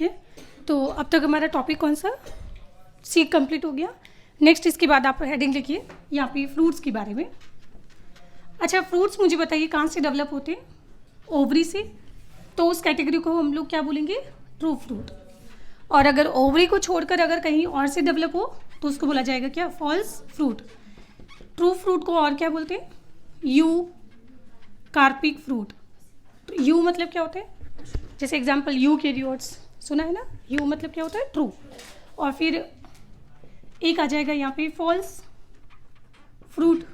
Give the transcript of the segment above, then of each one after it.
ठीक है, तो अब तक हमारा टॉपिक कौन सा, सी कंप्लीट हो गया। नेक्स्ट इसके बाद आप हेडिंग लिखिए यहाँ पे फ्रूट्स के बारे में। अच्छा, फ्रूट्स मुझे बताइए कहाँ से डेवलप होते हैं, ओवरी से, तो उस कैटेगरी को हम लोग क्या बोलेंगे, ट्रू फ्रूट। और अगर ओवरी को छोड़कर अगर कहीं और से डेवलप हो तो उसको बोला जाएगा क्या, फॉल्स फ्रूट। ट्रू फ्रूट को और क्या बोलते हैं, यू कार्पिक फ्रूट। तो यू मतलब क्या होता है, जैसे एग्जांपल यूकेरियोट्स सुना है ना, यू मतलब क्या होता है, ट्रू। और फिर एक आ जाएगा यहाँ पे फॉल्स फ्रूट,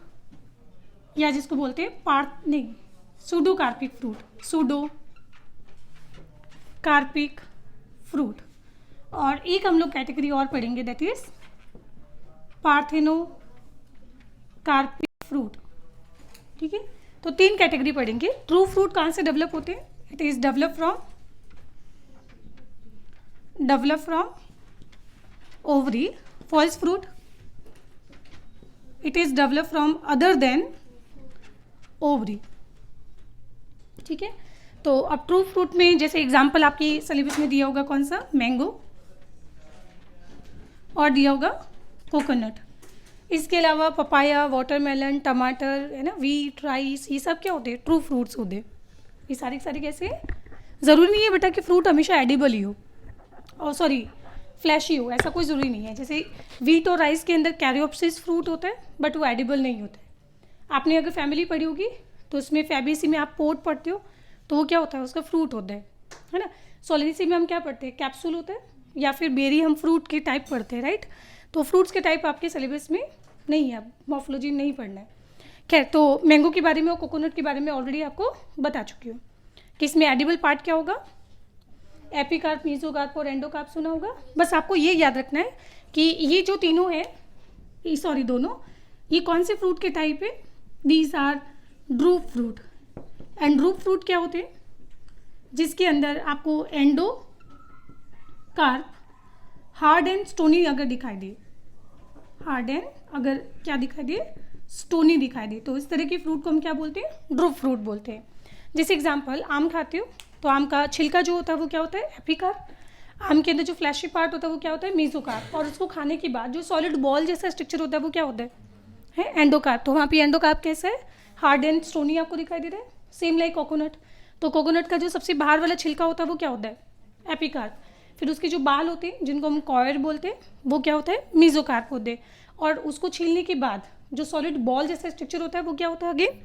या जिसको बोलते हैं सूडो कार्पिक फ्रूट, सूडो कार्पिक फ्रूट। और एक हम लोग कैटेगरी और पढ़ेंगे, दैट इज पार्थेनो कार्पिक फ्रूट। ठीक है, तो 3 कैटेगरी पढ़ेंगे। ट्रू फ्रूट कहाँ से डेवलप होते हैं, it is develop from ovary. False fruit, it is develop from other than ovary. ठीक है, तो अब ट्रू फ्रूट में जैसे एग्जांपल आपकी सिलेबस में दिया होगा कौन सा, मैंगो, और दिया होगा कोकोनट। इसके अलावा पपाया, वाटरमेलन, टमाटर, है ना, वीट, राइस, ये सब क्या होते हैं, ट्रू फ्रूट्स होते हैं। ये सारे सारे कैसे, ज़रूरी नहीं है बेटा कि फ्रूट हमेशा एडिबल ही हो, और सॉरी फ्लैशी हो, ऐसा कोई ज़रूरी नहीं है। जैसे वीट और राइस के अंदर कैरियोप्सिस फ्रूट होता है, बट वो एडिबल नहीं होता है। आपने अगर फैमिली पढ़ी होगी तो उसमें फैबेसी में आप पोट पढ़ते हो, तो वो क्या होता है, उसका फ्रूट होता है ना। सोलेनेसी में हम क्या पढ़ते हैं, कैप्सूल होता है, या फिर बेरी हम फ्रूट के टाइप पढ़ते हैं, राइट। तो फ्रूट्स के टाइप आपके सिलेबस में नहीं है, मॉर्फोलॉजी नहीं पढ़ना है। खैर, तो मैंगो के बारे में और कोकोनट के बारे में ऑलरेडी आपको बता चुकी हूँ कि इसमें एडिबल पार्ट क्या होगा, एपिकार्प, मीजोकार्प और एंडोकार्प सुना होगा। बस आपको ये याद रखना है कि ये जो तीनों है, सॉरी दोनों, ये कौन से फ्रूट के टाइप है, these are drupe fruit. And drupe fruit क्या होते हैं, जिसके अंदर आपको endocarp hard and stony अगर दिखाई दे, हार्ड एंड अगर क्या दिखाई दे, स्टोनी दिखाई दे, तो इस तरह के फ्रूट को हम क्या बोलते हैं, ड्रूप फ्रूट बोलते हैं। जैसे एग्जांपल आम खाते हो तो आम का छिलका जो होता है वो क्या होता है, एपिकार्प। आम के अंदर जो फ्लैशी पार्ट होता है वो क्या होता है, मीजोकार्प। और उसको खाने के बाद जो सॉलिड बॉल जैसा स्ट्रक्चर होता है वो क्या होता है एंडोकार्प। तो वहाँ पे एंडोकार्प कैसा है, हार्ड एंड स्टोनी आपको दिखाई दे रहा है, सेम लाइक कोकोनट। तो कोकोनट का जो सबसे बाहर वाला छिलका होता है वो क्या होता है, एपिकार्प। फिर उसके जो बाल होते हैं जिनको हम कॉयर बोलते हैं वो क्या होता है, मीजोकार्प होते हैं। और उसको छीलने के बाद जो सॉलिड बॉल जैसा स्ट्रक्चर होता है वो क्या होता है, अगेन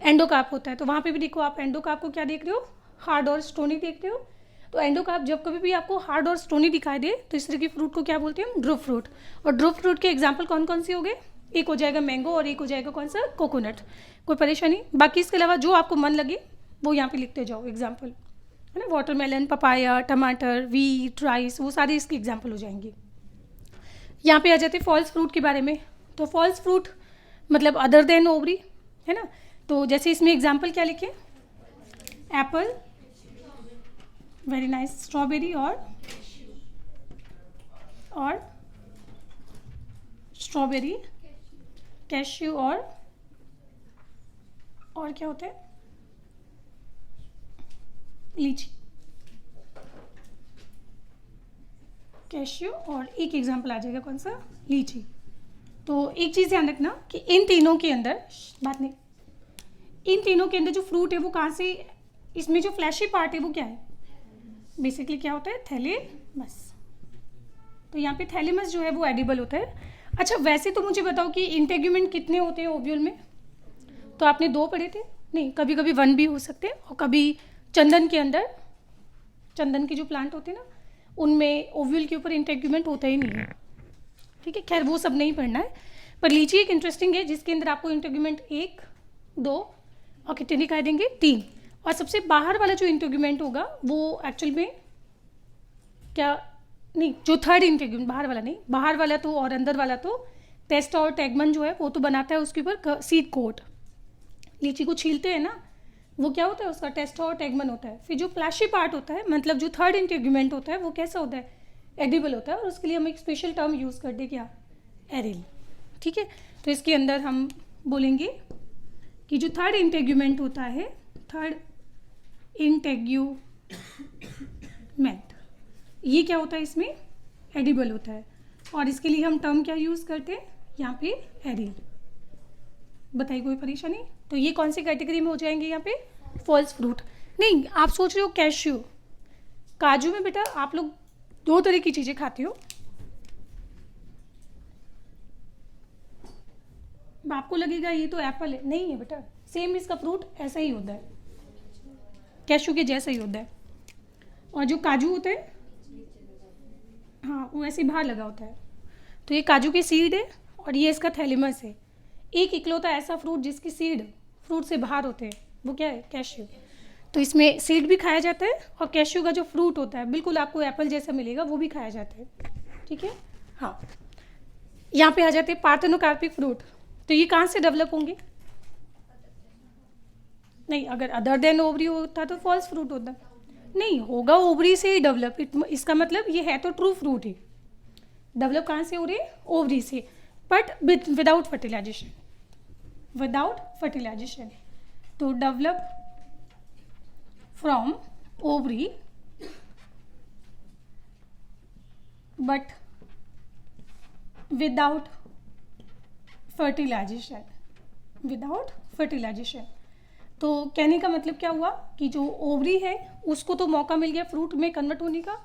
एंडोकार्प होता है। तो वहाँ पे भी देखो आप एंडोकार्प को क्या देख रहे हो, हार्ड और स्टोनी देख रहे हो। तो एंडोकार्प जब कभी भी आपको हार्ड और स्टोनी दिखाई दे तो इस तरह की फ्रूट को क्या बोलते हैं, ड्रूप फ्रूट। और ड्रूप फ्रूट के एग्जाम्पल कौन कौन से हो गए, एक हो जाएगा मैंगो और एक हो जाएगा कौन सा, कोकोनट। कोई परेशानी, बाकी इसके अलावा जो आपको मन लगे वो यहाँ पे लिखते जाओ एग्जाम्पल, है ना। वाटरमेलन, पपाया, टमाटर, वीट, राइस, वो सारे इसके एग्जाम्पल हो जाएंगे। यहाँ पे आ जाते हैं फॉल्स फ्रूट के बारे में। तो फॉल्स फ्रूट मतलब अदर देन ओवरी, है ना। तो जैसे इसमें एग्जाम्पल क्या लिखे, एप्पल, वेरी नाइस, स्ट्रॉबेरी और स्ट्रॉबेरी, कैश्यू और क्या होता है, लीची, कैश्यू और एक एग्जाम्पल आ जाएगा कौन सा, लीची। तो एक चीज़ ध्यान रखना कि इन तीनों के अंदर, बात नहीं, इन तीनों के अंदर जो फ्रूट है वो कहाँ से, इसमें जो फ्लैशी पार्ट है वो क्या है, बेसिकली क्या होता है, थैलेमस। तो यहाँ पे थैलेमस जो है वो एडिबल होता है। अच्छा, वैसे तो मुझे बताओ कि इंटेग्यूमेंट कितने होते हैं ओव्यूल में, तो आपने 2 पढ़े थे, नहीं कभी कभी 1 भी हो सकते हैं। और कभी चंदन के अंदर, चंदन के जो प्लांट होते हैं ना उनमें ओव्यूल के ऊपर इंटेग्यूमेंट होता ही नहीं है, ठीक है। खैर वो सब नहीं पढ़ना है, पर लीची एक इंटरेस्टिंग है जिसके अंदर आपको इंटेग्यूमेंट 1, 2 और कितने दिखाई देंगे, 3। और सबसे बाहर वाला जो इंटेग्यूमेंट होगा वो एक्चुअल में क्या, नहीं जो थर्ड इंटेग्यूमेंट, बाहर वाला नहीं, बाहर वाला तो और अंदर वाला तो टेस्ट और टैगमन जो है वो तो बनाता है उसके ऊपर सीड कोट। लीची को छीलते हैं ना, वो क्या होता है, उसका टेस्ट और टैगमन होता है। फिर जो फ्लैशी पार्ट होता है, मतलब जो थर्ड इंटेग्यूमेंट होता है वो कैसा होता है, एडिबल होता है। और उसके लिए हम एक स्पेशल टर्म यूज़ करते हैं, क्या, एरिल, ठीक है। तो इसके अंदर हम बोलेंगे कि जो थर्ड इंटेग्यूमेंट होता है, थर्ड इंटेग्यूमेंट, ये क्या होता है, इसमें एडिबल होता है। और इसके लिए हम टर्म क्या यूज़ करते हैं यहाँ पे, एरी। बताइए कोई परेशानी? तो ये कौन सी कैटेगरी में हो जाएंगे यहाँ पे, फॉल्स फ्रूट। नहीं, आप सोच रहे हो कैश्यू, काजू में बेटा आप लोग दो तरह की चीज़ें खाते हो। आपको लगेगा ये तो एप्पल है, नहीं है बेटा, सेम इसका फ्रूट ऐसा ही होता है, कैश्यू के जैसा ही होता है। और जो काजू होता है, हाँ वो ऐसे बाहर लगा होता है। तो ये काजू की सीड है और ये इसका थैलेमस है। एक इकलौता ऐसा फ्रूट जिसकी सीड फ्रूट से बाहर होते हैं, वो क्या है, कैश्यू। तो इसमें सीड भी खाया जाता है और कैश्यू का जो फ्रूट होता है बिल्कुल आपको एप्पल जैसा मिलेगा, वो भी खाया जाता है। ठीक है, हाँ। यहाँ पे आ जाते हैं पार्थेनोकार्पिक फ्रूट। तो ये कहाँ से डेवलप होंगे? नहीं, अगर अदर देन ओवरी होता तो फॉल्स फ्रूट होता। नहीं होगा, ओवरी से ही डेवलप, इसका मतलब ये है तो ट्रू फ्रूट ही। डेवलप कहाँ से हो रही है? ओवरी से, but without fertilization, without fertilization. तो develop from ovary but without fertilization, without fertilization. तो कहने का मतलब क्या हुआ कि जो ओवरी है उसको तो मौका मिल गया फ्रूट में कन्वर्ट होने का,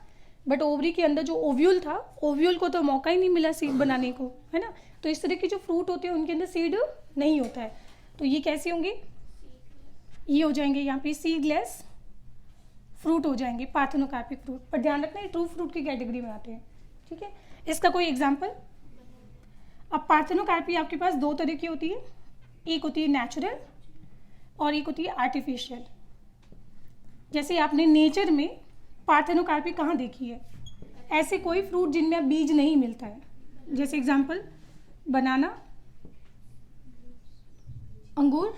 बट ओवरी के अंदर जो ओव्यूल था, ओव्यूल को तो मौका ही नहीं मिला सीड बनाने को, है ना। तो इस तरह के जो फ्रूट होते हैं उनके अंदर सीड नहीं होता है। तो ये कैसे होंगे? ये हो जाएंगे यहाँ पे सीडलेस फ्रूट हो जाएंगे, पार्थेनोकार्पिक फ्रूट। पर ध्यान रखना ये ट्रू फ्रूट की कैटेगरी में आते हैं। ठीक है, इसका कोई एग्जाम्पल? अब पार्थेनोकार्पी आपके पास दो तरह की होती है, एक होती है नेचुरल और एक होती है आर्टिफिशियल। जैसे आपने नेचर में पार्थेनोकार्पी कहाँ देखी है? ऐसे कोई फ्रूट जिनमें बीज नहीं मिलता है, जैसे एग्जाम्पल बनाना, अंगूर,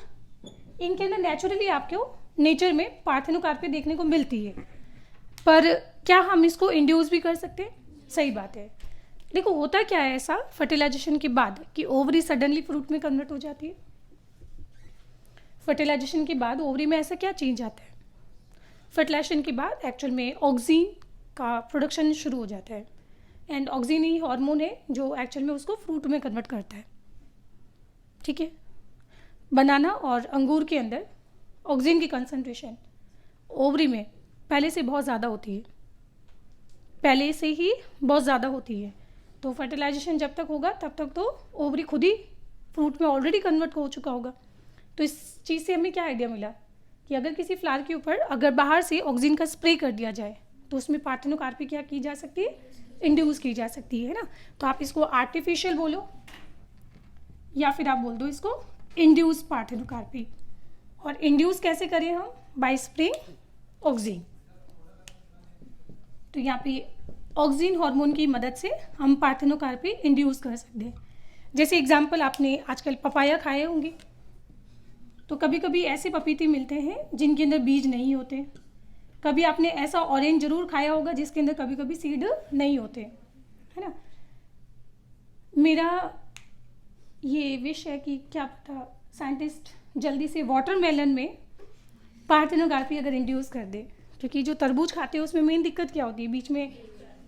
इनके अंदर नेचुरली आपको नेचर में पार्थेनोकार्पी देखने को मिलती है। पर क्या हम इसको इंड्यूस भी कर सकते हैं? सही बात है। देखो होता क्या है ऐसा फर्टिलाइजेशन के बाद कि ओवरी सडनली फ्रूट में कन्वर्ट हो जाती है। फर्टिलाइजेशन के बाद ओवरी में ऐसा क्या चेंज आता है? फर्टिलाइजेशन के बाद एक्चुअल में ऑक्सीन का प्रोडक्शन शुरू हो जाता है, एंड ऑक्सीन ही हार्मोन है जो एक्चुअल में उसको फ्रूट में कन्वर्ट करता है। ठीक है, बनाना और अंगूर के अंदर ऑक्सीजन की कंसंट्रेशन ओवरी में पहले से बहुत ज़्यादा होती है, पहले से ही बहुत ज़्यादा होती है। तो फर्टिलाइजेशन जब तक होगा तब तक तो ओवरी खुद ही फ्रूट में ऑलरेडी कन्वर्ट हो चुका होगा। तो इस चीज़ से हमें क्या आइडिया मिला कि अगर किसी फ्लावर के ऊपर अगर बाहर से ऑक्सीजन का स्प्रे कर दिया जाए तो उसमें पार्थेनोकार्पी क्या की जा सकती है? इंड्यूस की जा सकती है ना। तो आप इसको आर्टिफिशियल बोलो या फिर आप बोल दो इसको इंड्यूस पार्थेनोकार्पी। और इंड्यूस कैसे करें हम? Bye spraying oxygen. तो यहाँ पे ऑक्सीजन हार्मोन की मदद से हम पार्थेनोकार्पी इंड्यूस कर सकते हैं। जैसे एग्जांपल आपने आजकल पपाया खाए होंगे, तो कभी कभी ऐसे पपीते मिलते हैं जिनके अंदर बीज नहीं होते। कभी आपने ऐसा ऑरेंज जरूर खाया होगा जिसके अंदर कभी कभी सीड नहीं होते, है ना। मेरा ये विश है कि क्या पता साइंटिस्ट जल्दी से वाटरमेलन में पार्थेनोकार्पी अगर इंड्यूस कर दे, क्योंकि जो तरबूज खाते हैं उसमें मेन दिक्कत क्या होती है, बीच में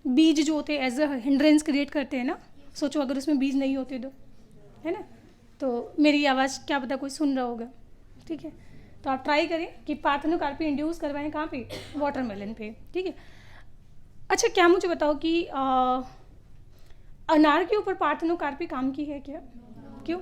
बीज जो होते हैं एज अ हिंड्रेंस क्रिएट करते हैं ना। सोचो अगर उसमें बीज नहीं होते तो, है ना। तो मेरी आवाज़ क्या पता कोई सुन रहा होगा। ठीक है, तो आप ट्राई करें कि पार्थेनोकार्पी इंड्यूस करवाएं कहाँ पे? वाटरमेलन पे। ठीक है। अच्छा, क्या मुझे बताओ कि अनार के ऊपर पार्थेनोकार्पी काम की है क्या? क्यों?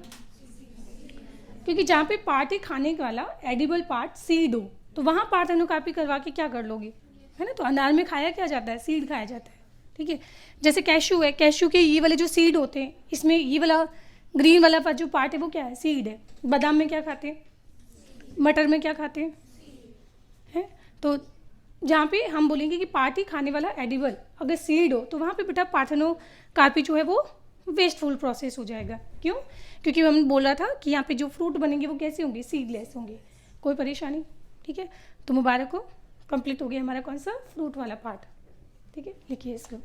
क्योंकि जहाँ पे पार्ट है खाने वाला एडिबल पार्ट सीड हो, तो वहाँ पार्थेनोकार्पी करवा के क्या कर लोगे, है ना। तो अनार में खाया क्या जाता है? सीड खाया जाता है। ठीक है, जैसे कैश्यू है, कैश्यू के ये वाले जो सीड होते हैं, इसमें ये वाला ग्रीन वाला जो पार्ट है वो क्या है? सीड है। बादाम में क्या खाते हैं? मटर में क्या खाते हैं? है। तो जहाँ पे हम बोलेंगे कि पार्ट ही खाने वाला एडिबल अगर सीड हो, तो वहाँ पे बेटा पार्थेनोकार्पी जो है वो वेस्टफुल प्रोसेस हो जाएगा। क्यों? क्योंकि हम बोल रहा था कि यहाँ पे जो फ्रूट बनेंगे वो कैसे होंगे? सीडलेस होंगे। कोई परेशानी? ठीक है, तो मुबारक हो, कंप्लीट हो गया हमारा कौन सा? फ्रूट वाला पार्ट। ठीक है, लिखिए इसको।